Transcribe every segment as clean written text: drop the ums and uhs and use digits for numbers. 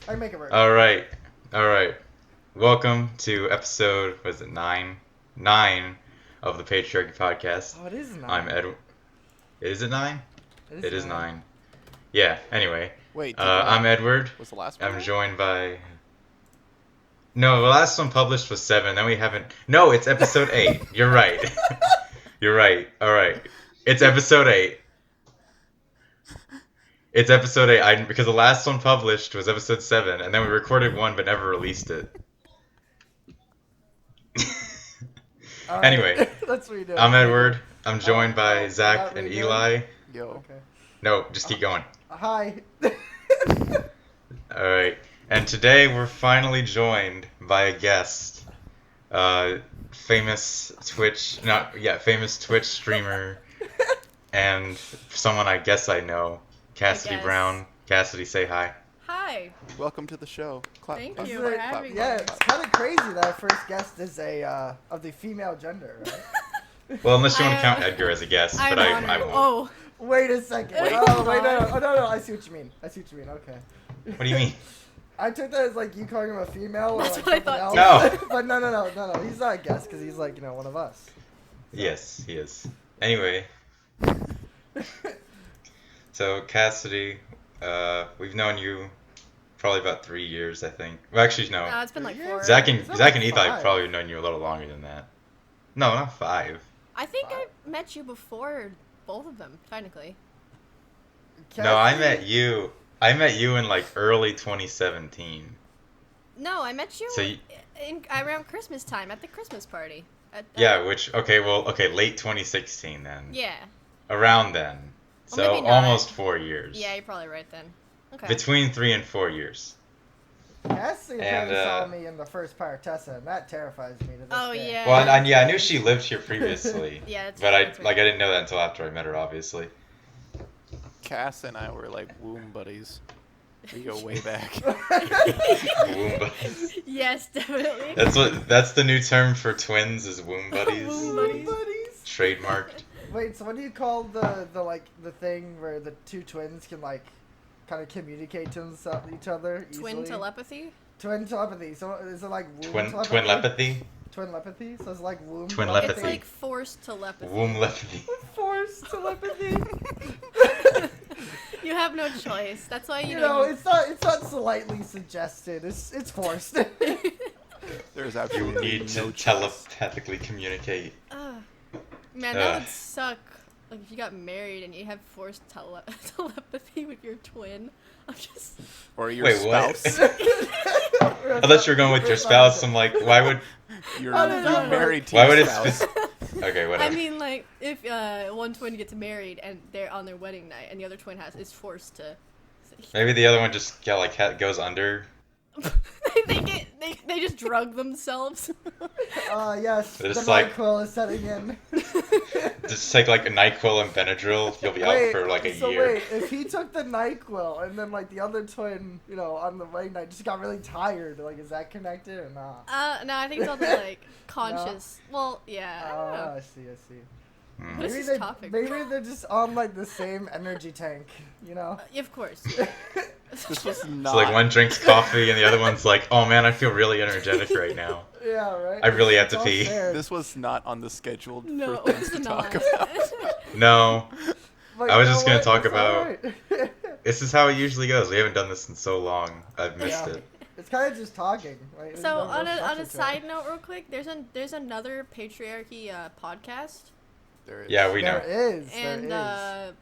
I can make it work. All right. Welcome to episode, was it 9? 9 of the Patriarchy Podcast. Oh, it is 9. I'm Edward. Is it 9? It is 9. Yeah, anyway. Wait, I'm Edward. Was the last one? I'm joined by... No, the last one published was 7, then we haven't... No, it's episode 8. You're right. You're right. All right. It's episode 8. It's episode 8, because the last one published was episode 7, and then we recorded one but never released it. All Anyway, right. Let's redo it. I'm Edward. I'm joined by Zach not and redoing? Eli. Yo. Okay. No, just keep going. Hi. Alright, and today we're finally joined by a guest. Famous Twitch streamer, and someone I guess I know, Cassidy Brown. Cassidy, say hi. Hi. Welcome to the show. Clap, Thank clap, you clap, for clap, having clap, Yeah, me. it's clap. kind of crazy that our first guest is of the female gender, right? Well, unless you want to I, count Edgar as a guest, I'm but I honored. won't. Oh, Wait a second. Wait, Oh, hold wait, no, on. no, I see what you mean. Okay. What do you mean? I took that as like you calling him a female or That's like what I something thought, else. too. But no. He's not a guest because he's like, one of us. Yes, he is. Anyway, so Cassidy, we've known you probably about 3 years, I think. Well, actually, no. no, it's been like 4. Zach It's and like Eli 5. probably known you a little longer than that. No, not 5. I think I met you before both of them, technically. No, I Cassidy- met you in like early 2017. No, I met you So you- around Christmas time at the Christmas party. Yeah, late 2016 then. Yeah. Around then. Or So maybe not. almost 4 years. Yeah, you're probably right then. Okay. Between 3 and 4 years. Cassidy And, apparently saw me in the first Paratessa, and that terrifies me to this Oh, day. yeah. Well, and yeah, I knew she lived here previously. Yeah, that's But that's right. I didn't know that until after I met her, obviously. Cass and I were like womb buddies. We go way back. Womb buddies. Yes, definitely. That's the new term for twins is womb buddies. Womb buddies. Trademarked. Wait, so what do you call the thing where the two twins can like kind of communicate to each other easily? Twin telepathy? Twin telepathy. So is it like womb Twin telepathy? telepathy. Twin telepathy. So it's like womb Twin telepathy. It's like forced telepathy. Womb telepathy. Forced telepathy. You have no choice. That's why You know, it's not slightly suggested. It's forced. There's You absolutely need no to choice. telepathically communicate. Man, that Ugh. would suck. Like if you got married and you have forced telepathy with your twin. I'm just. Or your Wait, what? spouse. I thought you were going with your spouse. I'm like, why would Your How does that work? married to why your would it spouse. Okay, whatever. I mean, like if one twin gets married and they're on their wedding night, and the other twin is forced to. Maybe the other one just goes under. they just drug themselves. Yes, They're the just like- NyQuil is setting in. Just take like a NyQuil and Benadryl. You'll be out for like a year. Wait, if he took the NyQuil and then like the other twin, on the wedding night just got really tired, like is that connected or not? No, I think it's all the like conscious. Well, yeah. I don't know. I see. Hmm. What is Maybe this they topic? maybe they're just on like the same energy tank, Of course. This was So not. like one drinks coffee and the other one's like, oh man, I feel really energetic right now. Yeah, right. I really have It's to all pee. shared. This was not on the scheduled No, for things it's to not. talk about. No, But I was you just know gonna what? talk It's about- alright. this is how it usually goes. We haven't done this in so long. I've missed Yeah. it. It's kind of just talking, right? There's So no on real a structure to it. side note, real quick, there's another patriarchy podcast, There is. Yeah, we know. There is. and there is.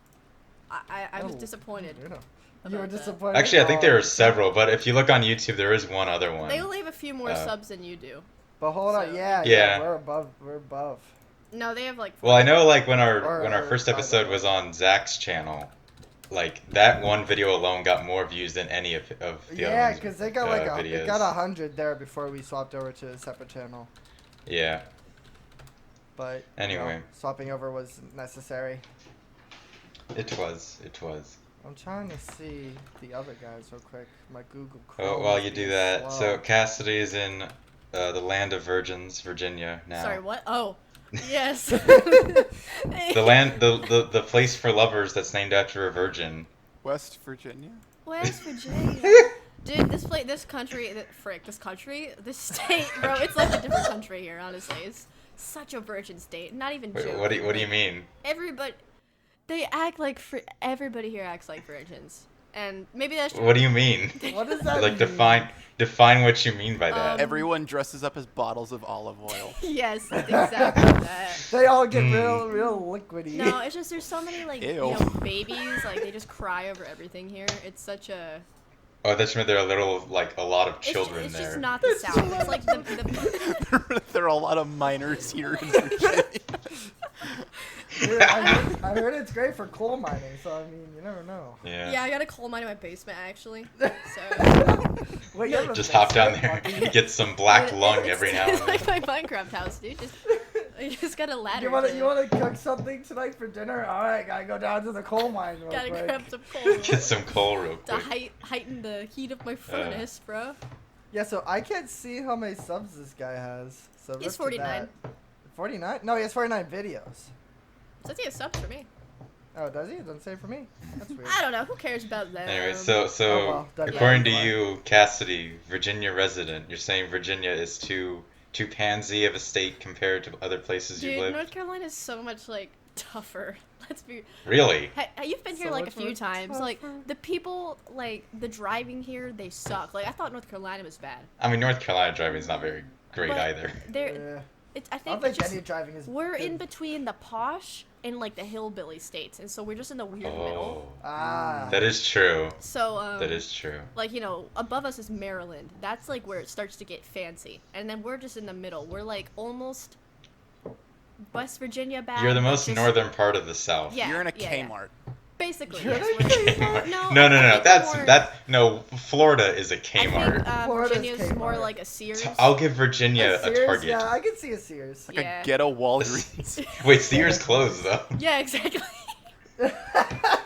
I was Oh, disappointed. You about were that. disappointed. Actually, I think there Oh. are several, but if you look on YouTube, there is one other one. They only have a few more Uh, subs than you do. But hold on, So- yeah, Yeah. we're above. We're above. No, they have like. Well, I know like when Or- our or first five episode others. was on Zach's channel, like that one video alone got more views than any of the Yeah, other ones, because they got like videos. they got 100 there before we swapped over to a separate channel. Yeah. But Anyway. swapping over was necessary. It was. I'm trying to see the other guys real quick. My Google Oh, Chrome. while is you do being that, slow. so Cassidy is in the land of virgins, Virginia now. Sorry, what? Oh, yes. The land, the place for lovers that's named after a virgin. West Virginia. West Virginia. Dude, this country, this state, bro, it's like a different country here, honestly. It's such a virgin state. Not even Wait, joking. what do you mean? Everybody here acts like virgins. And maybe that's What do you mean? What does that Like mean? define what you mean by that. Everyone dresses up as bottles of olive oil. Yes, exactly that. They all get real liquidy. No, it's just there's so many like Ew. babies, like they just cry over everything here. It's such a Oh, that meant there are a lot of it's children it's there. just not the South. It's like the There are a lot of minors here in Virginia. Dude, I heard it's great for coal mining, so I mean, you never know. yeah, I got a coal mine in my basement actually. So Wait, you have a Just hop down basement? there and get some black lung every now and It's then. like my Minecraft house, dude. You just got a ladder. You wanna cook something tonight for dinner? All right, gotta go down to the coal mine real Gotta quick. grab some coal Get some coal real to quick. heighten the heat of my furnace, bro. Yeah, so I can't see how many subs this guy has. So He's rip to that. 49? No, he has 49 videos. Says he has subs for me. Oh, does he? It doesn't say for me. That's weird. I don't know. Who cares about them? Anyway, so Oh, well, that- according to yeah. you, Cassidy, Virginia resident, you're saying Virginia is too pansy of a state compared to other places Dude, you live? North Carolina is so much like tougher. Let's be. Really? Hey, you've been here So like a much few more times. Like tougher. the people, like the driving here, they suck. Like I thought North Carolina was bad. I mean, North Carolina driving is not very great But either. There, Yeah. I I think don't it's think just any driving is we're in good. between the posh and like the hillbilly states, and so we're just in the weird middle. Oh, Ah. that is true. So That is true. like above us is Maryland. That's like where it starts to get fancy, and then we're just in the middle. We're like almost West Virginia bad. You're the but most just- northern part of the South. Yeah, You're in a yeah, yeah. Kmart. Basically, You're yes. in a we're- Kmart? No, No, I think we're more- no. Florida is a I Kmart. think Florida's Virginia's more Kmart. like a Sears. I'll give Virginia a Sears? Target. Yeah, I can see a Sears. Like Yeah. a ghetto Walgreens. Wait, Sears closed though. Yeah, exactly.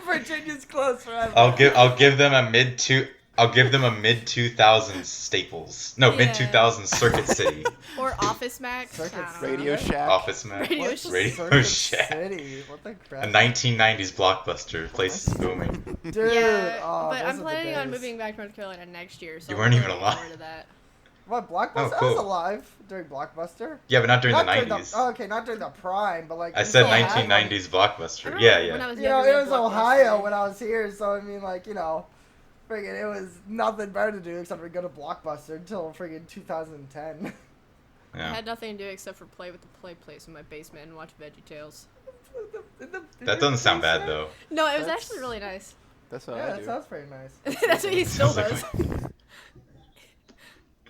Virginia's close forever. I'll give them a mid 2000s Staples. No, Yeah. mid 2000s Circuit City. Or Office Max. Circuit I don't know. Radio Shack. Office Max. Radio What's Shack. Radio Circuit Shack. City? What the A crap? 1990s blockbuster. Place is booming. Dude, Yeah, oh, but those I'm are the planning on days. moving back to North Carolina next year. So You I'm weren't really even looking alive. forward to that. What, Blockbuster? Oh, I was cool. alive during Blockbuster. Yeah, but not during the During 90s. oh, okay, not during the prime, but like... I we said still had, 1990s I blockbuster. remember Yeah, When I yeah. was You know, younger, it we was had Ohio Blockbuster. when I was here, so I mean, like, friggin' it was nothing better to do except for go to Blockbuster until friggin' 2010. I Yeah. had nothing to do except for play with the play place in my basement and watch VeggieTales. That doesn't sound bad though. No, it was That's- actually really nice. That's what Yeah, I that do. sounds pretty nice. That's what he still Sounds does. like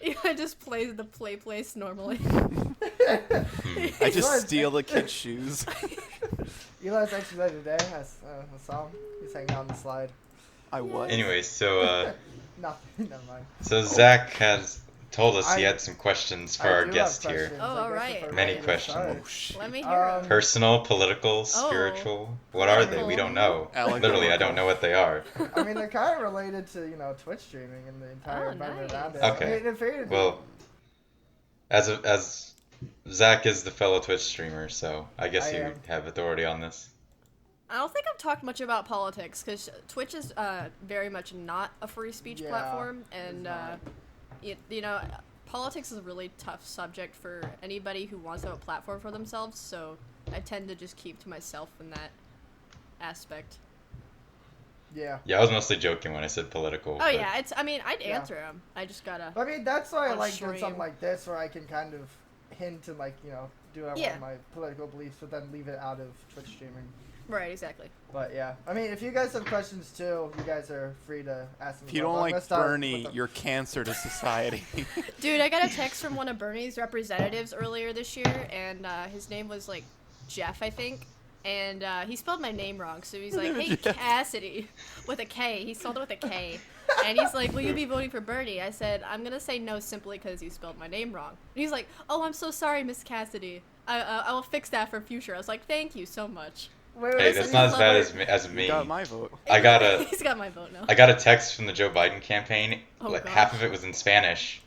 He just plays the play place normally. I just steal the kid's shoes. Eli's actually there today. I saw him. He's hanging out on the slide. I what? Anyway, so Nothing, never mind. Zach has told us he I- had some questions for I our do have guest here. questions, Oh, I guess, alright. if we're Many ready to questions. start. Oh shit. Let me hear 'em. Personal, political, spiritual. What are they? We don't know. Literally, I don't know what they are. I mean, they're kind of related to, Twitch streaming and the entire Oh, environment nice. around it. Okay. I mean, if you're- Well, as Zach is the fellow Twitch streamer, so I guess I you am. have authority on this. I don't think I've talked much about politics because Twitch is very much not a free speech Yeah, platform, and it's politics is a really tough subject for anybody who wants to have a platform for themselves. So I tend to just keep to myself in that aspect. yeah. Yeah, I was mostly joking when I said political. Oh but- yeah, I'd Yeah. answer them. I just gotta. I mean, that's why I On like doing stream. something like this where I can kind of hint and, do what I Yeah. want my political beliefs, but then leave it out of Twitch streaming. Right, exactly. But yeah, I mean, if you guys have questions too, you guys are free to ask them. If you as well. don't But I'm gonna like start Bernie, with the- you're cancer to society. Dude, I got a text from one of Bernie's representatives earlier this year, and his name was like Jeff, I think. And he spelled my name wrong, so he's like, "Hey, Jeff. Cassidy," with a K. He spelled it with a K. And he's like, "Will you be voting for Bernie?" I said, "I'm gonna say no simply because you spelled my name wrong." And he's like, "Oh, I'm so sorry, Miss Cassidy. I will fix that for future." I was like, "Thank you so much." Wait, Hey, wait, that's so not you as bad love as You me. got my vote. I got a He's got my vote now. I got a text from the Joe Biden campaign. Oh, Like God. half of it was in Spanish,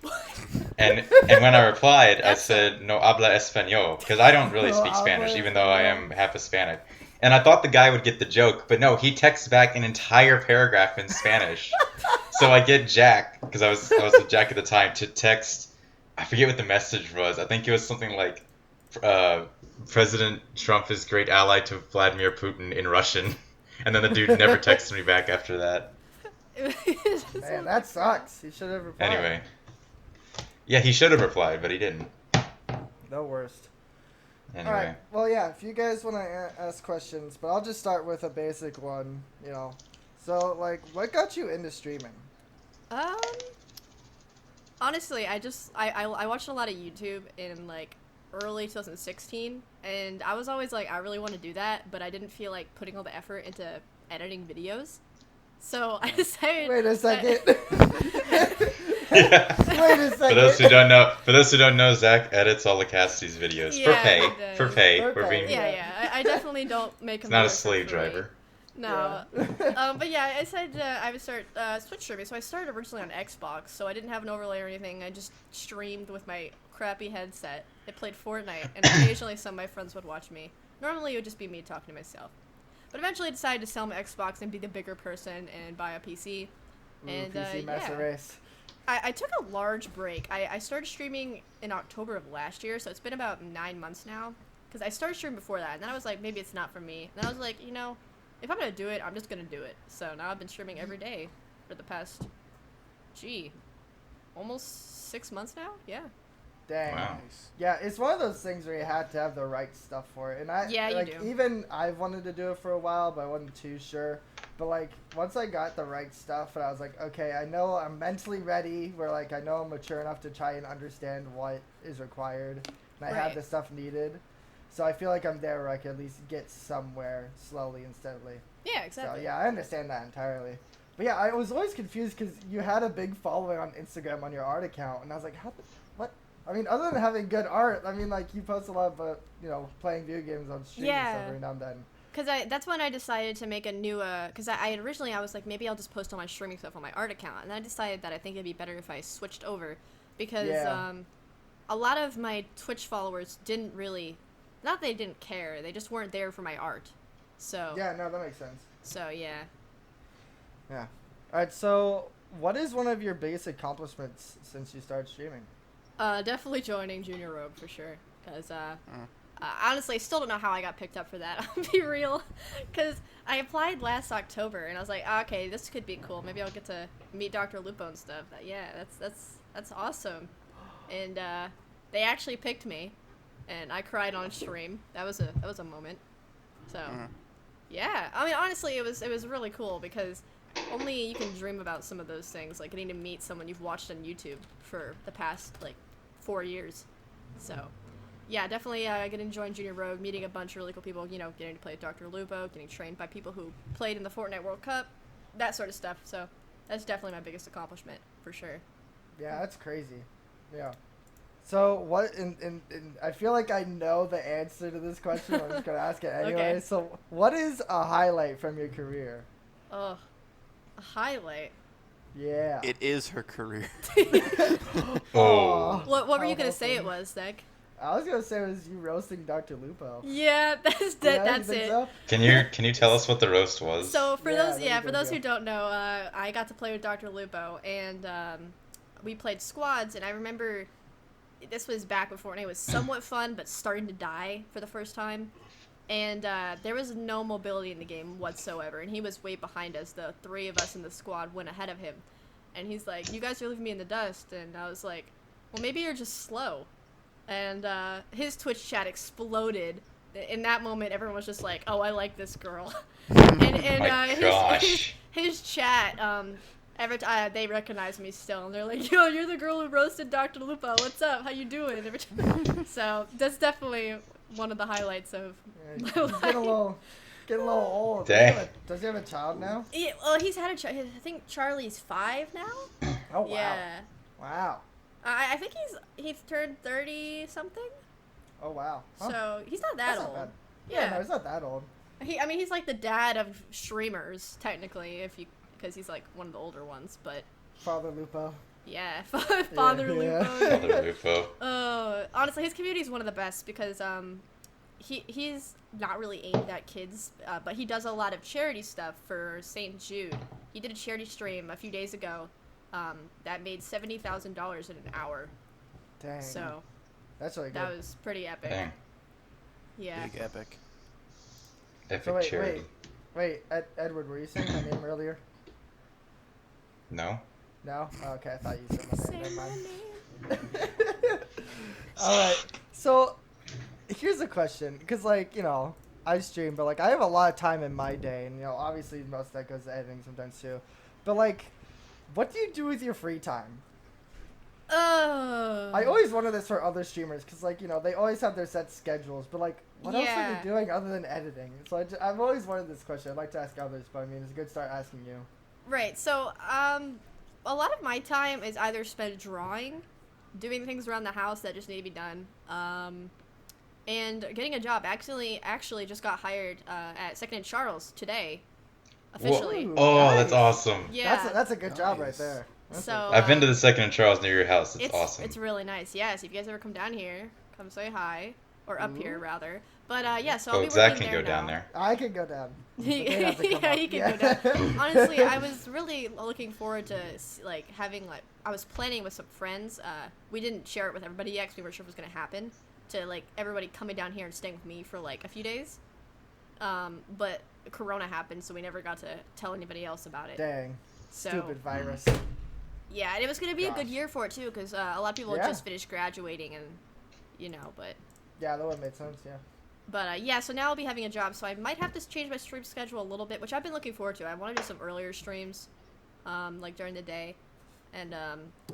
and when I replied, I That's said no habla español because I don't really No speak habla Spanish, even though I español. am half Hispanic. And I thought the guy would get the joke, but no, he texts back an entire paragraph in Spanish. So I get Jack, because I was with Jack at the time, to text. I forget what the message was. I think it was something like, President Trump is great ally to Vladimir Putin in Russian. And then the dude never texted me back after that. Man, that sucks. He should have replied. Anyway. Yeah, he should have replied, but he didn't. The worst. Anyway. Alright, well, yeah, if you guys want to ask questions, but I'll just start with a basic one, you know. So, like, what got you into streaming? Honestly, I watched a lot of YouTube in, like, early 2016, and I was always like, I really want to do that, but I didn't feel like putting all the effort into editing videos. So I decided... Wait a second. Yeah. Wait a second. For those who don't know, Zach edits all the Cassidy's videos Yeah, for he pay. does. For pay. For We're pay. being Yeah, I definitely don't make It's them not a work for slave free. driver. No. Yeah. But yeah, I decided I would start Switch streaming. So I started originally on Xbox, so I didn't have an overlay or anything. I just streamed with my crappy headset. I played Fortnite, and occasionally some of my friends would watch me. Normally it would just be me talking to myself. But eventually I decided to sell my Xbox and be the bigger person and buy a PC. And PC Master Race. I took a large break. I started streaming in October of last year, so it's been about 9 months now. Because I started streaming before that, and then I was like, maybe it's not for me. And then I was like, you know, if I'm going to do it, I'm just going to do it. So now I've been streaming every day for the past, almost 6 months now? Yeah. Dang. Wow. Yeah, it's one of those things where you had to have the right stuff for it. And Yeah, you like, do. even I've wanted to do it for a while, but I wasn't too sure. But like, once I got the right stuff, and I was like, okay, I know I'm mentally ready, where like, I know I'm mature enough to try and understand what is required, and I have Right. the stuff needed. So I feel like I'm there where I can at least get somewhere slowly and steadily. Yeah, exactly. So yeah, I understand that entirely. But yeah, I was always confused because you had a big following on Instagram on your art account, and I was like, what? I mean, other than having good art, I mean, like, you post a lot of, playing video games on stream and stuff Yeah. every now and then. Because that's when I decided to make a new, because I originally, I was like, maybe I'll just post all my streaming stuff on my art account. And then I decided that I think it'd be better if I switched over. Because Yeah. a lot of my Twitch followers didn't really, not they didn't care, they just weren't there for my art. So, Yeah, no, that makes sense. so yeah. Yeah. Alright, so what is one of your biggest accomplishments since you started streaming? Definitely joining Junior Rogue for sure. Because, honestly, I still don't know how I got picked up for that. I'll be real. Because I applied last October, and I was like, okay, this could be cool. Maybe I'll get to meet Dr. Lupo and stuff. Yeah, that's awesome. And they actually picked me, and I cried on stream. That was a moment. So, yeah. I mean, honestly, it was really cool because only you can dream about some of those things, like getting to meet someone you've watched on YouTube for the past, 4 years. So, yeah, definitely getting to join Junior Rogue, meeting a bunch of really cool people, getting to play with Dr. Lupo, getting trained by people who played in the Fortnite World Cup, that sort of stuff. So, that's definitely my biggest accomplishment, for sure. Yeah, that's crazy. Yeah. So what? And I feel like I know the answer to this question. I'm just gonna ask it anyway. Okay. So, what is a highlight from your career? Oh, a highlight. Yeah. It is her career. Oh. What were you How gonna say it awesome. was, Nick? I was gonna say it was you roasting Dr. Lupo. Yeah, Yeah, that's you think it. so? Can you tell us what the roast was? So for Yeah, those that'd be for good, those yeah. who don't know, I got to play with Dr. Lupo, and we played squads. And I remember this was back before, and it was somewhat fun, but starting to die for the first time. And there was no mobility in the game whatsoever, and he was way behind us. The three of us in the squad went ahead of him, and he's like, "You guys are leaving me in the dust," and I was like, "Well, maybe you're just slow." And his Twitch chat exploded. In that moment, everyone was just like, "Oh, I like this girl." and My gosh. his chat, every time they recognize me still, and they're like, "Yo, you're the girl who roasted Dr. Lupo. What's up? How you doing?" Every time. So that's definitely one of the highlights of Yeah, my he's life. getting a little old. Dang. Does he have a child now? Yeah, well, he's had a child. I think Charlie's 5 now. Oh wow. Yeah. Wow. I think he's turned 30 something. Oh wow. Huh. So he's not that That's old. not bad. Yeah. No, he's not that old. He's like the dad of streamers technically, because he's like one of the older ones. But Father Lupo. yeah, Father Yeah. Lupo. Father Lupo. Honestly, his community is one of the best because he's not really aimed at kids, but he does a lot of charity stuff for St. Jude. He did a charity stream a few days ago that made $70,000 in an hour. Dang. So That's really good. that was pretty epic. Dang. Yeah. Big epic. Epic So charity. wait, Edward, were you saying my name earlier? No? No? Oh, okay, I thought you said my name. Say Never my mind. name. Alright, so here's a question, because, like, you know, I stream, but, like, I have a lot of time in my day, and, you know, obviously most of that goes to editing sometimes, too. But, like, what do you do with your free time? I always wonder this for other streamers, because, like, you know, they always have their set schedules, but, like, what else are Yeah. they doing other than editing? So I've always wondered this question. I'd like to ask others, but, I mean, it's a good start asking you. Right. So, a lot of my time is either spent drawing, doing things around the house that just need to be done, and getting a job. Actually just got hired at Second and Charles today, officially. Whoa. Oh, Nice. that's awesome. Yeah. That's a good job right Nice. there. That's So, a- I've been to the Second and Charles near your house. It's awesome. It's really nice. Yes, if you guys ever come down here, come say hi, or up here Ooh. rather. But yeah, so I'll Oh, be Zach working can there go down now. there. I can go down. But they'd have to come Yeah, up. you can go down. Honestly, I was really looking forward to like having like I was planning with some friends. We didn't share it with everybody yet because we weren't sure if it was gonna happen. To like everybody coming down here and staying with me for like a few days. But Corona happened, so we never got to tell anybody else about it. Dang. So Stupid virus. yeah, and it was gonna be a good Gosh. year for it too, because a lot of people Yeah. had just finished graduating and you know, but. Yeah, that would make sense, yeah. But yeah, so now I'll be having a job, so I might have to change my stream schedule a little bit, which I've been looking forward to. I want to do some earlier streams, like during the day. And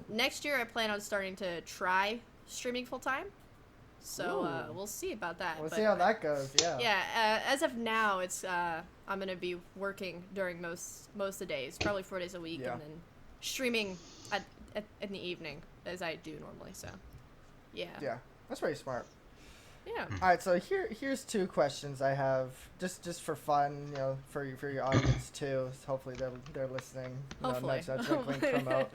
next year I plan on starting to try streaming full time. So Ooh. we'll see about that. We'll but, see how that goes, yeah. Yeah, as of now, it's I'm gonna be working during most of the days, probably 4 days a week, Yeah. and then streaming in the evening as I do normally. So yeah. Yeah, that's pretty smart. Yeah. All right, so here's two questions I have, just for fun, you know, for your audience too. So hopefully they're listening. You know, Hopefully. nudge link from out.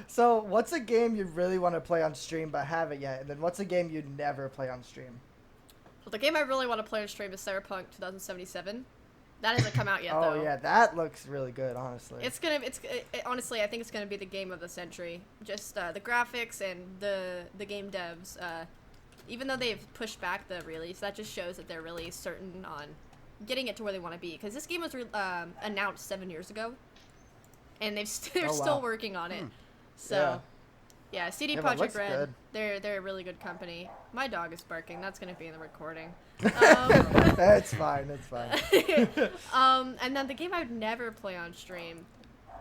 So, what's a game you really want to play on stream but haven't yet? And then what's a game you'd never play on stream? Well, the game I really want to play on stream is Cyberpunk 2077. That hasn't come out yet, Oh though. yeah, that looks really good, honestly. Honestly, I think it's gonna be the game of the century. Just the graphics and the game devs. Even though they've pushed back the release, that just shows that they're really certain on getting it to where they want to be. Because this game was announced 7 years ago, and they're Oh, still wow. working on it. So, yeah, CD Yeah, but it Projekt looks Red, good. they're a really good company. My dog is barking. That's gonna be in the recording. That's fine. That's fine. And then the game I would never play on stream.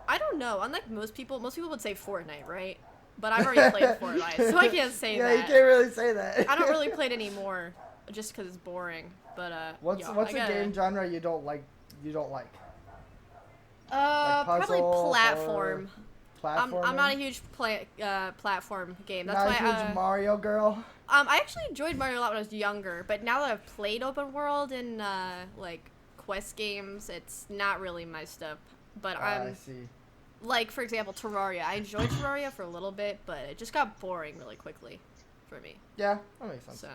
I don't know. Unlike most people would say Fortnite, right? But I've already played Fortnite, so I can't say yeah, that. you can't really say that. I don't really play it anymore, just because it's boring. But What's yo, what's I a gotta- game genre you don't like? You don't like? Probably puzzle platform. Platform. I'm not a huge platform game. That's Not why a huge Mario girl. I actually enjoyed Mario a lot when I was younger, but now that I've played open world and like quest games, it's not really my stuff. But I see. like for example Terraria. I enjoyed Terraria for a little bit, but it just got boring really quickly for me. Yeah, that makes sense. So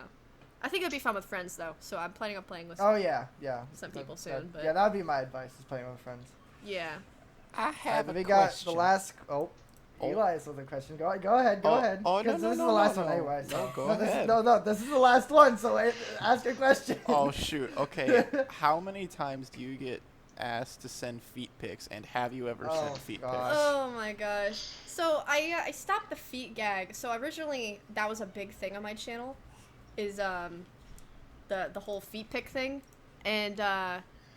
I think it'd be fun with friends though. So I'm planning on playing with Oh yeah. some people soon. But yeah, that would be my advice: is playing with friends. yeah. I have we a got question. the last. Oh, Oh. Eli has with a question. Go ahead. Go ahead. Oh, Because no, this is no, the last no, one no. anyway. So. No, go This, ahead. no, this is the last one. So ask your question. Oh shoot. Okay. How many times do you get asked to send feet pics, and have you ever Oh, sent feet gosh. pics? Oh my gosh. So I stopped the feet gag. So originally that was a big thing on my channel, is the whole feet pic thing, and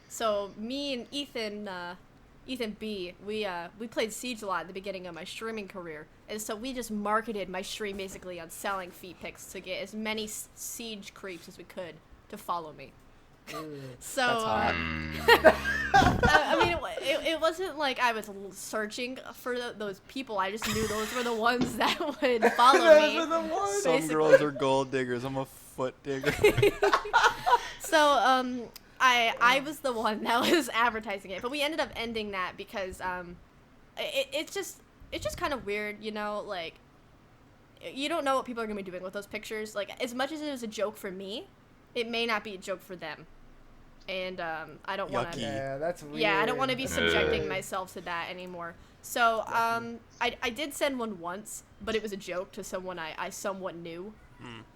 so me and Ethan B, we played Siege a lot at the beginning of my streaming career, and so we just marketed my stream basically on selling feet pics to get as many Siege creeps as we could to follow me. Ooh. So That's hot. I mean, it wasn't like I was searching for those people. I just knew those were the ones that would follow Those me. are the ones. Some basically. girls are gold diggers. I'm a foot digger. So I was the one that was advertising it, but we ended up ending that because it's just kind of weird, you know, like you don't know what people are gonna be doing with those pictures. Like as much as it was a joke for me, it may not be a joke for them, and I don't want to. Yeah, that's weird. Yeah, I don't want to be subjecting myself to that anymore. So I did send one once, but it was a joke to someone I somewhat knew.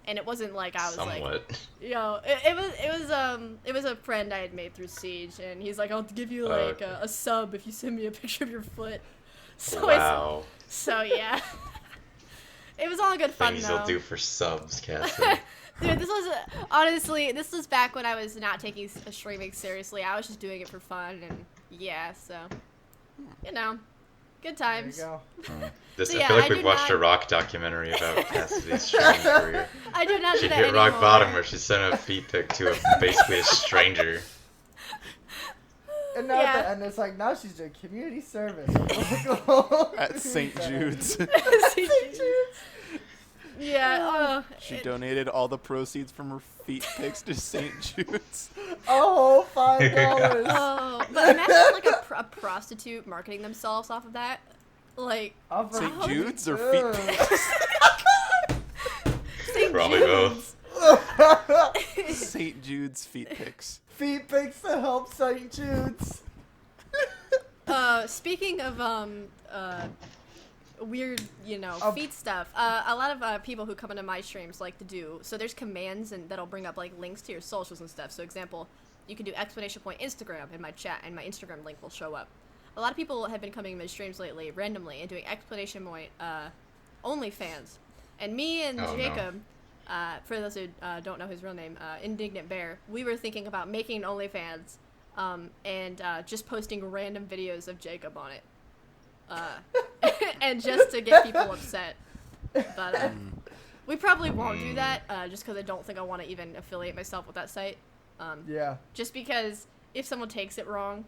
And it wasn't like I was Somewhat. like, it was a friend I had made through Siege, and he's like, I'll give you like a sub if you send me a picture of your foot. So Wow. So yeah, it was all good fun Things though. you'll do for subs, Cassidy. Dude, this was honestly, this was back when I was not taking streaming seriously. I was just doing it for fun, and yeah, so you know, good times. There you go. So, I yeah, feel like I we've did watched not- a rock documentary about Cassidy's streaming career. I do not do She that hit anymore. rock bottom where she sent a feet pic to basically a stranger. And now at Yeah. the end, it's like, now she's doing community service. At St. Jude's. St. Jude's. Yeah. She donated all the proceeds from her feet pics to St. Jude's. Oh, $5. Oh, but imagine like a prostitute marketing themselves off of that. Like Off of St. Jude's or feet Jude's. pics? St. Probably Jude's. St. Jude's feet pics. Feet pics to help St. Jude's. Speaking of weird, Of- feet stuff. A lot of people who come into my streams like to do. So there's commands and that'll bring up like links to your socials and stuff. So example, you can do !Instagram in my chat, and my Instagram link will show up. A lot of people have been coming to my streams lately randomly and doing ! OnlyFans, and me and Oh, no. Jacob. For those who don't know his real name, Indignant Bear, we were thinking about making OnlyFans and just posting random videos of Jacob on it. And just to get people upset. But we probably won't do that just because I don't think I want to even affiliate myself with that site. Yeah. Just because if someone takes it wrong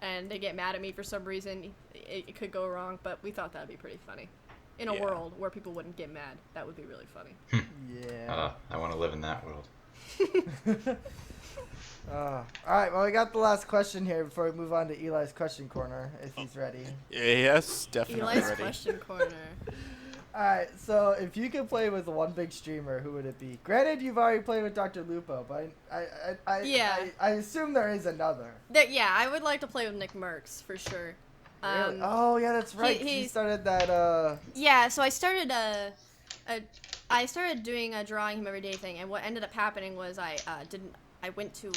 and they get mad at me for some reason, it could go wrong, but we thought that would be pretty funny. In a Yeah. world where people wouldn't get mad, that would be really funny. Yeah. I want to live in that world. All right, well, we got the last question here before we move on to Eli's question corner, if he's ready. Yes, definitely Eli's ready. question corner. All right, so if you could play with one big streamer, who would it be? Granted, you've already played with Dr. Lupo, but I assume there is another. Yeah, I would like to play with Nick Merckx for sure. Really? Oh, yeah, that's right. He started that. Yeah, so I started I started doing a drawing him every day thing, and what ended up happening was I went to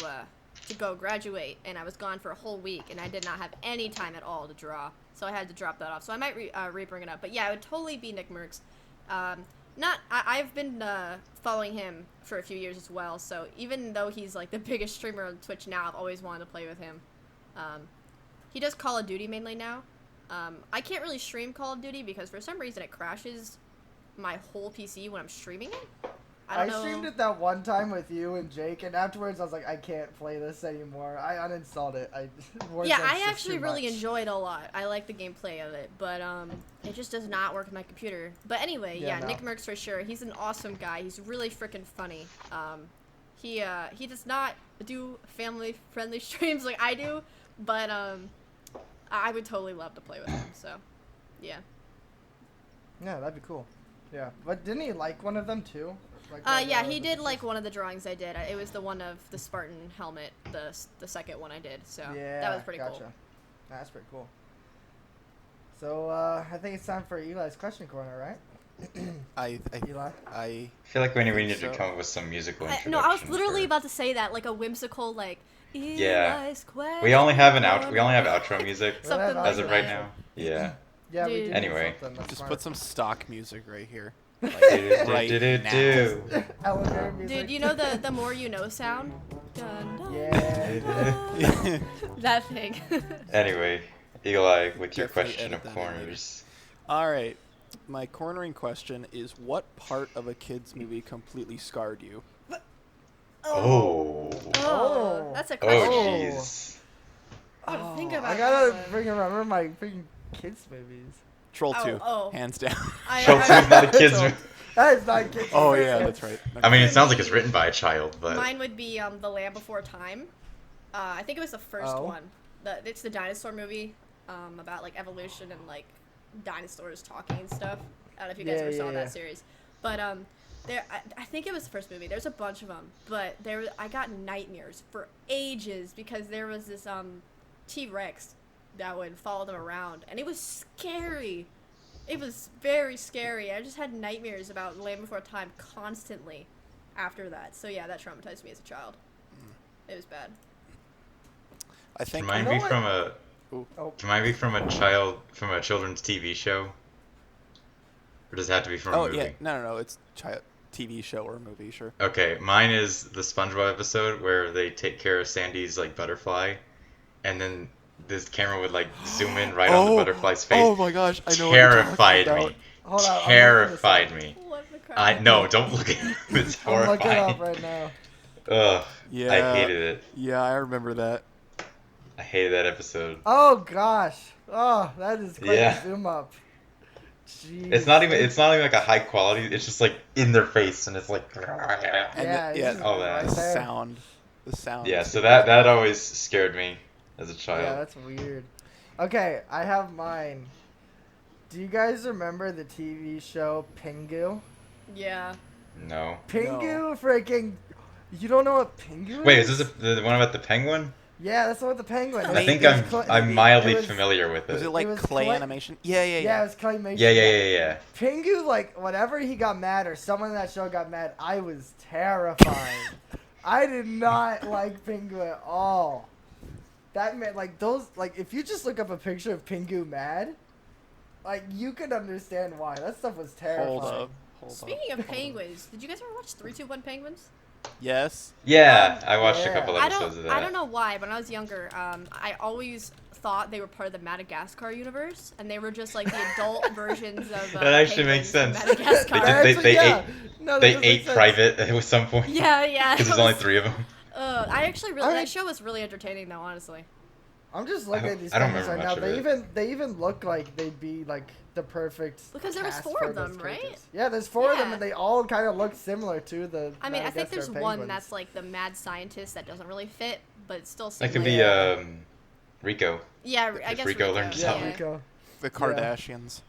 go graduate, and I was gone for a whole week, and I did not have any time at all to draw, so I had to drop that off. So I might re-bring it up, but yeah, it would totally be Nick Merckx. I've been following him for a few years as well, so even though he's like the biggest streamer on Twitch now, I've always wanted to play with him. He does Call of Duty mainly now. I can't really stream Call of Duty because for some reason it crashes my whole PC when I'm streaming it. I streamed it that one time with you and Jake, and afterwards I was like, I can't play this anymore. I uninstalled it. I actually really enjoy it a lot. I like the gameplay of it, but it just does not work with my computer. But anyway, Yeah, no. Nick Merckx for sure. He's an awesome guy. He's really freaking funny. He does not do family-friendly streams like I do, but I would totally love to play with him. So, yeah. Yeah, that'd be cool. Yeah, but didn't he like one of them too? Like Yeah, he did like one of the drawings I did. It was the one of the Spartan helmet, the second one I did. So Yeah, that was pretty gotcha. cool. That's pretty cool. So I think it's time for Eli's question corner, right? Eli. I feel like we need so. to come up with some musical introduction. No, I was literally for- about to say that, like a whimsical, like. Yeah. Eli's question We only have corner. outro music Something As as like of right that. now. Yeah. Yeah, we Dude. do need Anyway. something that's Just smart. put some stock music right here. Do, Right do, do, now. do. elevator music. Dude, you know the more you know sound? Dun, dun, Yeah. dun. That thing. Anyway, Eli, with your Definitely question edit of that in later. corners. All right. My cornering question is, what part of a kid's movie completely scarred you? Oh. Oh, that's a Oh, question. jeez. I gotta think Oh, about I gotta that one. remember my freaking kids movies. Troll Oh, 2, oh. hands down. Troll 2 is not a kid's So- movie. That is not kids. Oh movies. yeah, that's right. I mean, it sounds like it's written by a child, but Mine would be The Land Before Time. I think it was the first Oh. one. It's the dinosaur movie about like evolution and like dinosaurs talking and stuff. I don't know if you guys Yeah, ever saw yeah, that yeah. series, but I think it was the first movie. There's a bunch of them, but I got nightmares for ages because there was this T-Rex that would follow them around, and it was scary. It was very scary. I just had nightmares about Land Before Time constantly after that. So yeah, that traumatized me as a child. It was bad. I think Remind me from a children's TV show. Or does it have to be from a movie? Oh yeah, no, it's TV show or movie, sure. Okay, mine is the SpongeBob episode where they take care of Sandy's like butterfly, and then this camera would like zoom in right on the butterfly's face. Oh my gosh, I know. Terrified what you're me. Hold on, Terrified me. What the crap? No, don't look at it. It's I'm looking it horrifying. up right now. Ugh. Yeah. I hated it. Yeah, I remember that. I hated that episode. Oh gosh. Oh, that is quite Yeah. a zoom up. Jeez. It's not even like a high quality. It's just like in their face, and it's like. And Yeah, the, it's yeah, just all that. right the there. sound. Yeah, so that always scared me as a child. Yeah, that's weird. Okay, I have mine. Do you guys remember the TV show Pingu? Yeah. No. Pingu, freaking. You don't know what Pingu is? Wait, is this the one about the penguin? Yeah, that's the one with the penguin. I think It was I'm mildly it was- familiar with Was it. it like was clay clay- animation? Yeah. Yeah, it was claymation. Yeah. Pingu, like, whenever he got mad or someone in that show got mad, I was terrified. I did not like Pingu at all. That meant, like, if you just look up a picture of Pingu mad, like, you could understand why. That stuff was terrifying. Hold up. Speaking of penguins, did you guys ever watch 3-2-1 Penguins? Yes. Yeah, I watched a Yeah. couple episodes of that. I don't know why, but when I was younger, I always thought they were part of the Madagascar universe, and they were just like the adult versions of. That actually makes penguins sense. from Madagascar. They Yeah. No, that They does make ate sense. Private at some point. Yeah. Because there's only 3 of them. I actually really I- that show was really entertaining though, honestly. I'm just looking at these I don't penguins right remember now. much of They even look like they'd be like the perfect. Because there was cast 4 for of those them, right? characters. Yeah, there's 4 of them, Yeah. and they all kind of look similar to the. I mean, I think there's Madagascar one penguins. that's like the mad scientist that doesn't really fit, but it still That seems could like, be Rico. yeah, I if guess Rico learned Yeah, something. Rico. The Kardashians.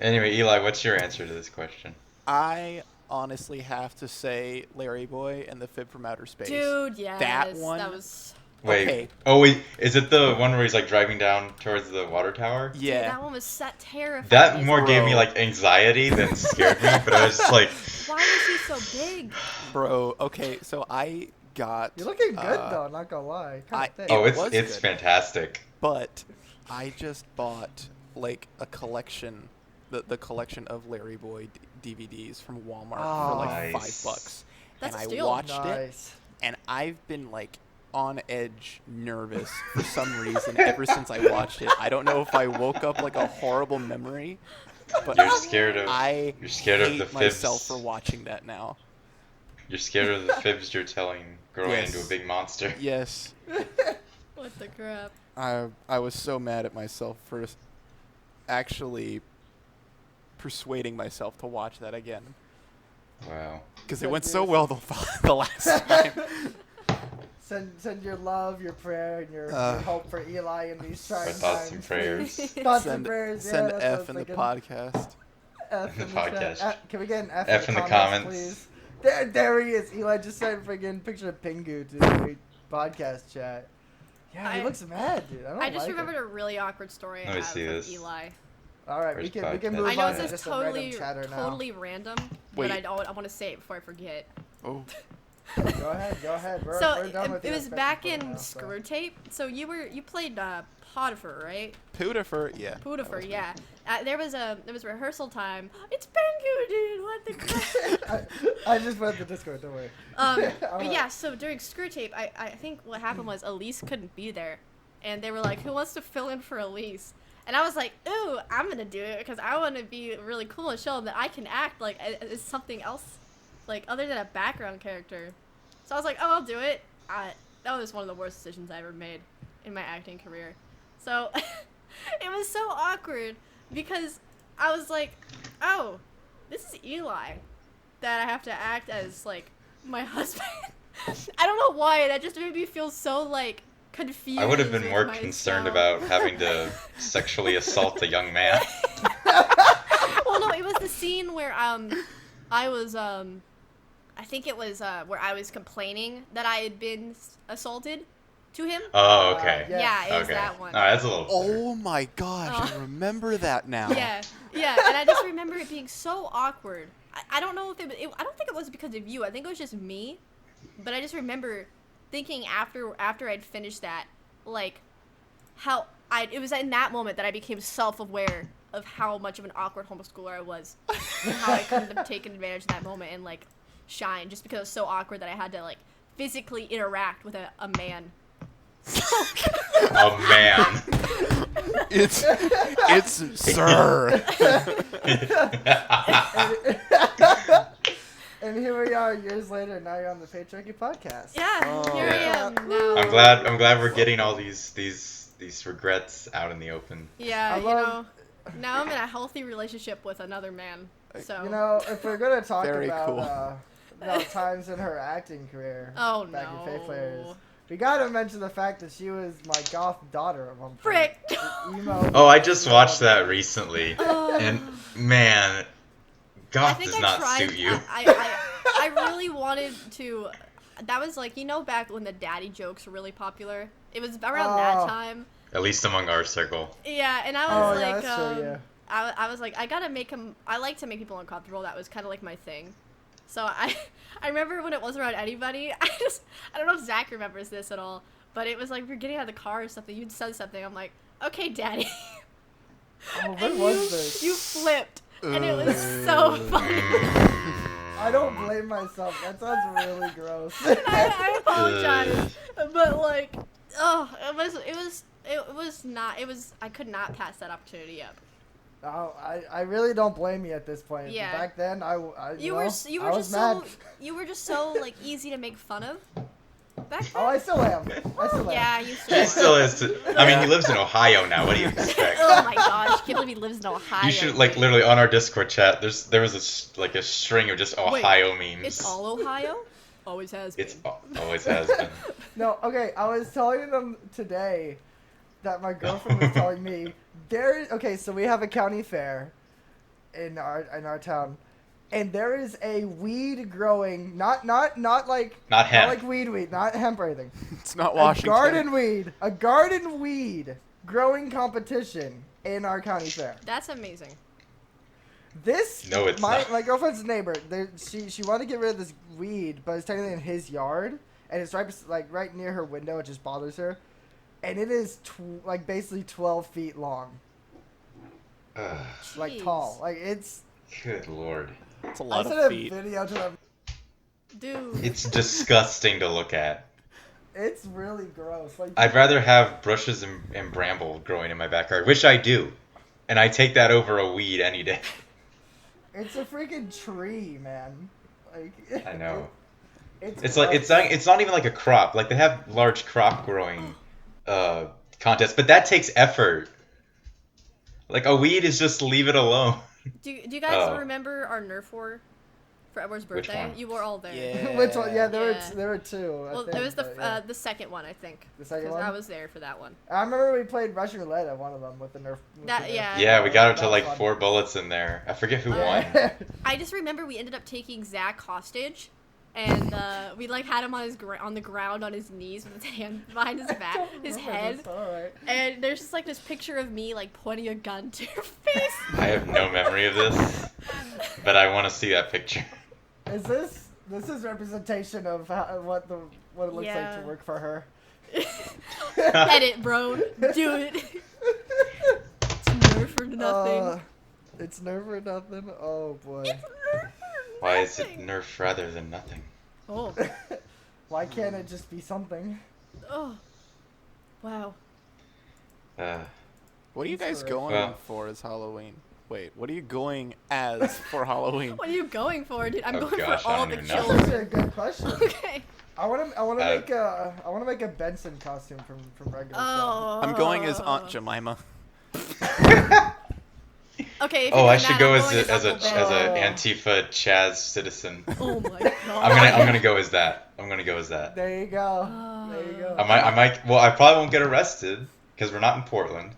Anyway, Eli, what's your answer to this question? I honestly have to say Larry Boy and the Fib from Outer Space. Dude, yes, That one- that was. Wait. Okay. Oh wait, is it the one where he's like driving down towards the water tower? Dude, Yeah. that one was set terrifying. That more gave me Bro. like anxiety than scared me, but I was just like, Why was he so big? Bro, okay, so I got... You're looking good uh, though. Not gonna lie. Kinda I- thick. oh, It was it's good. fantastic. But I just bought like a collection, the collection of Larry Boy DVDs from Walmart for like Nice. $5. That's and a I steal. watched it, Nice. and I've been like on edge, nervous for some reason ever since I watched it. I don't know if I woke up like a horrible memory, but You're scared of I you're scared of hate the fibs. myself for watching that now. You're scared of the fibs you're telling growing Yes. into a big monster. Yes, What the crap? I was so mad at myself for actually persuading myself to watch that again Wow. because it went so well the last time. Send your love, your prayer, and your hope for Eli in these trying My thoughts and times. prayers. Thoughts and Send, prayers. send yeah, that's what I F was in the thinking. podcast. F In in the the chat. podcast. Can we get an F, F in the comments. please? There he is. Eli just sent a friggin' picture of Pingu to the podcast chat. Yeah, he I- looks mad, dude. I don't I just like remembered him. a really awkward story Let me out see of this. Eli. All right, we First can podcast. move I know on this to is just a random totally chatter now. totally random, Wait. but I want to say it before I forget. Oh, Go ahead. We're So done with it the was expected back part in now, so. Screw Tape. So you played Potiphar, right? Potiphar, yeah. Potiphar, yeah. There was rehearsal time. It's Pengu, dude. What the crap? I just went to Discord, don't worry. But Alright. yeah, so during Screw Tape, I think what happened was Elise couldn't be there, and they were like, "Who wants to fill in for Elise?" And I was like, "Ooh, I'm gonna do it because I want to be really cool and show them that I can act like as something else, like other than a background character." So I was like, "Oh, I'll do it." That was one of the worst decisions I ever made in my acting career. So it was so awkward because I was like, "Oh, this is Eli that I have to act as like my husband." I don't know why, that just made me feel so like confused. I would have been with more concerned myself. about having to sexually assault a young man. Well, no, it was the scene where I was I think it was where I was complaining that I had been assaulted to him. Oh, okay. Yeah, it was Okay. that one. All right, that's a little. Oh my gosh, Oh. I remember that now. Yeah, and I just remember it being so awkward. I don't know if I don't think it was because of you. I think it was just me. But I just remember thinking after I'd finished that, like, how it was in that moment that I became self-aware of how much of an awkward homeschooler I was, and how I couldn't have taken advantage of that moment and like shine just because it was so awkward that I had to like physically interact with a man. Oh man. It's sir. And here we are years later. Now you're on the Patriarchy Podcast. Yeah, Oh. here I am now. I'm glad we're getting all these regrets out in the open. Yeah, I love- now I'm in a healthy relationship with another man. So You know, if we're gonna talk Very about cool. times in her acting career, oh back in Faith no. Players, we gotta mention the fact that she was my goth daughter at one point. Frick. Emo. Oh, I just watched that recently, Oh. and man, I goth think does I not tried. suit you. I really wanted to. That was like, you know, back when the daddy jokes were really popular. It was around that time. At least among our circle. Yeah, and I Oh, was yeah, like, that's true, yeah. I was like, I gotta make him. I like to make people uncomfortable. That was kind of like my thing. So I remember when it wasn't around anybody. I don't know if Zach remembers this at all, but it was like we were getting out of the car or something. You'd said something. I'm like, okay, daddy. Oh, when And was this? You flipped, and it was so funny. I don't blame myself. That sounds really gross. I apologize, but like, oh, I could not pass that opportunity up. Oh, I really don't blame you at this point. Yeah. Back then, I You were just mad. so like easy to make fun of. Back then. Oh, I still am. Yeah, you He still. still is. I mean, he lives in Ohio now. What do you expect? Oh my gosh! Can't believe he lives in Ohio. You should like literally on our Discord chat. There was a string of just Wait, Ohio memes. It's all Ohio. Always has been. It's always has been. No, okay. I was telling them today that my girlfriend was telling me okay, so we have a county fair in our town, and there is a weed growing, not like Not hemp. not like weed, not hemp or anything. It's not Washington. A garden weed growing competition in our county fair. That's amazing. This No, it's my not. my girlfriend's neighbor. She wanted to get rid of this weed, but it's technically in his yard, and it's right near her window. It just bothers her, and it is basically 12 feet long, Ugh, like Jeez. tall. Like it's. good lord. It's a I lot sent of a feet. video to them. Dude. It's disgusting to look at. It's really gross. Like I'd rather have brushes and bramble growing in my backyard, which I do, and I take that over a weed any day. it's a freaking tree, man. Like I know. It's It's gross. not even like a crop. Like they have large crop growing contests, but that takes effort. Like a weed is just leave it alone. Do you guys Oh. remember our Nerf War for Edward's Which birthday? one? You were all there. Yeah. Which one? Yeah, there Yeah. were two. I Well, think, it was but, yeah. the second one, I think. The second 'Cause one? I was there for that one. I remember we played Russian roulette at one of them with the Nerf. Yeah. Yeah, we got up That to was like fun. 4 bullets in there. I forget who Uh, won. I just remember we ended up taking Zach hostage, and we like had him on on the ground on his knees with his hand behind his back, his head. Alright. And there's just like this picture of me like pointing a gun to your face. I have no memory of this, but I want to see that picture. Is this is representation of what it looks like Yeah. to work for her? Edit, bro. Do it. It's Nerf for nothing. It's Nerf or nothing. Oh boy. It's Nerf for Why is it nothing. Nerf rather than nothing? Oh. Why can't it just be something? Oh. Wow. What are you guys going Well- for as Halloween? Wait, what are you going as for Halloween? What are you going for, dude? I'm Oh, going gosh, for I all don't the even That's know. actually children. a good question. Okay. I want to Uh, make a Benson costume from regular stuff. Oh. I'm going as Aunt Jemima. Okay. If Oh, you're I doing should that, go I'm as going a Uncle Ben. an Antifa Chaz citizen. Oh my god. I'm gonna go as that. I'm gonna go as that. There you go. There you go. I might. Well, I probably won't get arrested because we're not in Portland.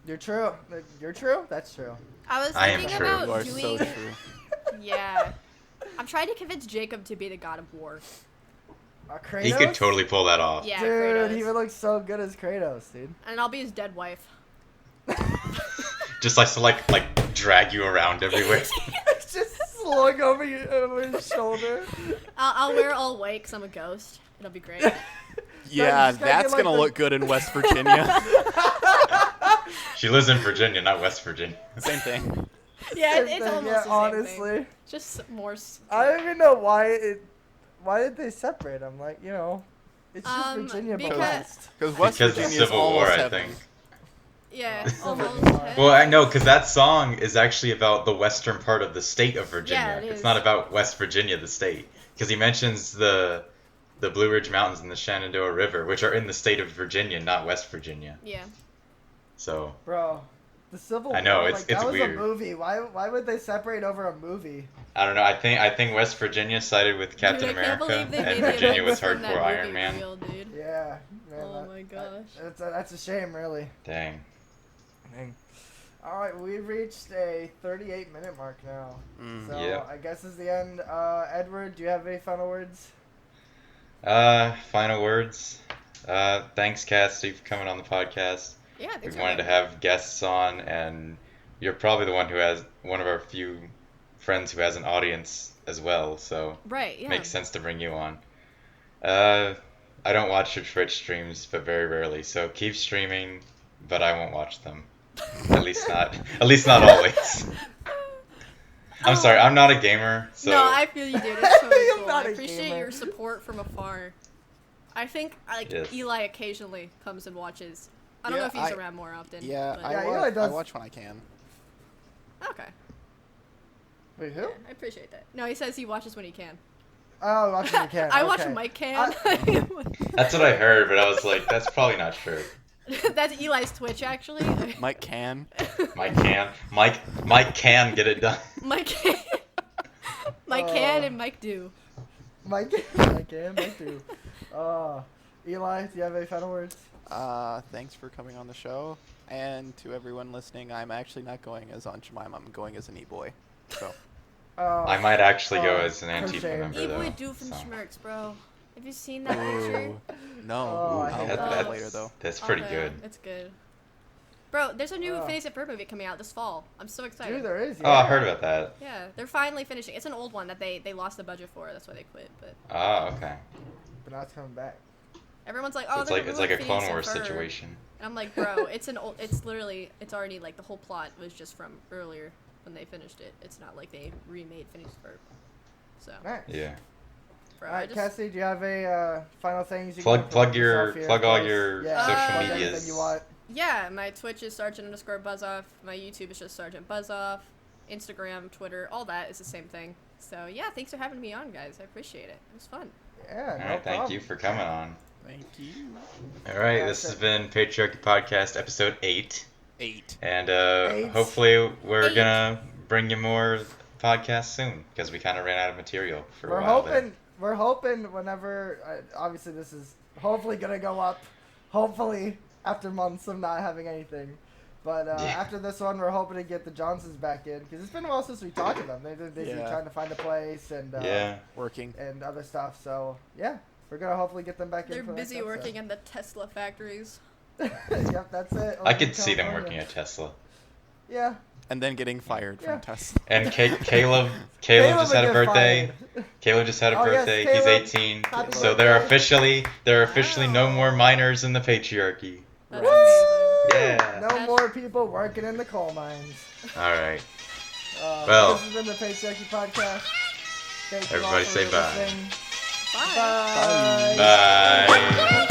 You're true. You're true? That's true. I was I am thinking true. You about are doing. so true. Yeah. I'm trying to convince Jacob to be the god of war. Kratos? He could totally pull that off. Yeah, Dude, Kratos. he would look so good as Kratos, dude. And I'll be his dead wife. Just like to like drag you around everywhere. Just slung over his shoulder. I'll wear all white because I'm a ghost. It'll be great. Yeah, just gotta that's get, like, gonna the- look good in West Virginia. She lives in Virginia, not West Virginia. Same thing. Yeah, Same it's thing, almost yeah, the same honestly. thing. Just more. I don't even know why did they separate them? Like, you know, it's just Virginia but because- West. Because West Because of Virginia is Civil War, almost I heaven. think. Yeah, Civil almost. War. Well, I know, because that song is actually about the western part of the state of Virginia. Yeah, it It's is. not about West Virginia, the state. Because he mentions the Blue Ridge Mountains and the Shenandoah River, which are in the state of Virginia, not West Virginia. Yeah. So, Bro, the Civil I know, War, it's- like, that it's was weird. a movie. Why would they separate over a movie? I don't know. I think West Virginia sided with Captain Dude, I can't America, believe they and made Virginia the was events from hardcore that Iron movie Man. real, dude. Yeah. Man, Oh my gosh. That's a shame, really. Dang. Dang. All right, we've reached a 38-minute mark now. So Yeah. I guess is the end. Edward, do you have any final words? Final words. Thanks, Cassidy, for coming on the podcast. Yeah, We thanks for wanted to having me. have guests on, and you're probably the one who has one of our few friends who has an audience as well, so Right, yeah. makes sense to bring you on. I don't watch your Twitch streams, but very rarely, so keep streaming, but I won't watch them. At least not always. I'm sorry, I'm not a gamer, so No, I feel you, dude. It's totally You're cool. not I a appreciate gamer. your support from afar. I think Yes. Eli occasionally comes and watches. I don't Yeah, know if he's around more often. Yeah, but... Yeah, Eli I does- watch when I can. Okay. Wait, who? Yeah, I appreciate that. No, he says he watches when he can. Oh, watching you can. I watch okay. when Mike can. that's what I heard, but I was like, that's probably not true. That's Eli's Twitch, actually. Mike can. Mike can get it done. Mike can. Mike can and Mike do. Mike can. Mike do. Eli, do you have any final words? Thanks for coming on the show. And to everyone listening, I'm actually not going as Aunt Jemima. I'm going as an e-boy. So, I might actually go as an for Antifa shame. member, though. E-boy Doofenshmirtz, bro. Have you seen that Ooh. picture? No. Oh, I I'll hate look that. at that later, though. That's pretty Okay, good. It's good. Bro, there's a new Oh. Phineas and Ferb movie coming out this fall. I'm so excited. Dude, there is. Oh, I heard about that. Yeah, they're finally finishing. It's an old one that they lost the budget for. That's why they quit. But Oh, okay. But now it's coming back. everyone's like, oh, It's they're like a ruining Clone Phineas and Wars Ferb. situation. And I'm like, bro, it's already like the whole plot was just from earlier when they finished it. It's not like they remade Phineas and Ferb. So, Nice. Yeah. bro, All I right, just, Cassie, do you have a final things you Plug- can plug your- yourself here, plug of all course? your yeah, social plug anything medias. you want. yeah, my Twitch is Sergeant_Buzzoff. My YouTube is just Sergeant Buzzoff. Instagram, Twitter, all that is the same thing. So yeah, thanks for having me on, guys. I appreciate it. It was fun. Yeah, All no right, thank problem. you for coming on. Thank you. All right, Yeah, this so- has been Patriarchy Podcast Episode 8. 8. And Eight. hopefully we're Eight. gonna bring you more podcasts soon, because we kind of ran out of material for a while there. We're hoping whenever, obviously this is hopefully gonna go up, hopefully after months of not having anything. But Yeah. after this one, we're hoping to get the Johnsons back in, because it's been a while since we talked to them. They've been busy Yeah. trying to find a place and Yeah. Working. and other stuff. So yeah, we're gonna hopefully get them back They're in. for the next busy episode. working in the Tesla factories. Yep, that's it. I Over in could see them California. working at Tesla. Yeah. And then getting fired Yeah. from Tesla. And Caleb just had a would get birthday. fired. Caleb just had a Oh, yes, birthday. Caleb. He's 18. Happy So there are birthday. officially no more minors in the patriarchy. That's Woo! amazing. Yeah. No more people working in the coal mines. All right. Well, Well. this has been the Patriarchy Podcast. Thank you all Everybody for say bye. listening. Bye. Bye. Bye.